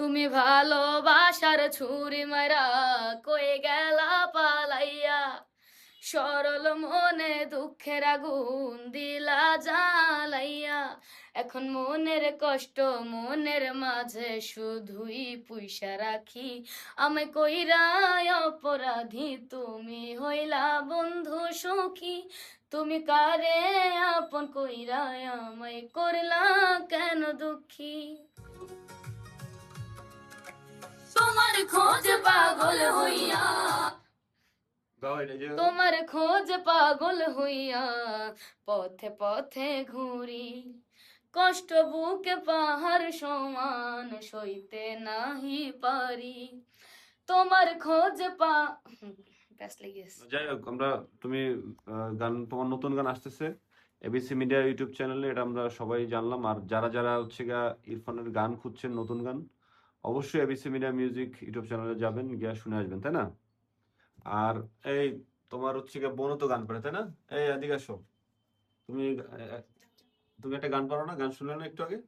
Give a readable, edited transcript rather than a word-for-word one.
তুমি ভালোবাসার ছুরি মারা কই গেলা পালাইয়া, সরল মনে দুঃখের আগুন দিলা জ্বালাইয়া। এখন মনের কষ্ট মনের মাঝে শুধুই পুইসা রাখি, আমি কইরা অপরাধী তুমি হইলা বন্ধু সখী। তুমি কারে আপন কইরা আমায় করলা কেন দুঃখী। তোমার খোঁজ পাগল হইয়া, তোমার খোঁজ পাগল হইয়া পথে পথে ঘুরি, কষ্ট বুকে পাহাড় সমান সইতে নাহি পারি। তোমার খোঁজ ব্যাস লেগেছে। যাই হোক, তুমি গান, তোমার নতুন গান আসতেছে এবিসি মিডিয়া ইউটিউব চ্যানেলে, এটা আমরা সবাই জানলাম। আর যারা যারা হচ্ছে গা ইরফানের গান খুঁজছেন, নতুন গান, অবশ্যই এবিসি মিডিয়া মিউজিক ইউটিউব চ্যানেলে যাবেন, গিয়া শুনে আসবেন, তাই না? আর এই তোমার হচ্ছে গিয়ে বোনও তো গান করে, তাই না? এই এদিকে আসো, তুমি তুমি একটা গান পারো না? গান শুনলে না একটু আগে?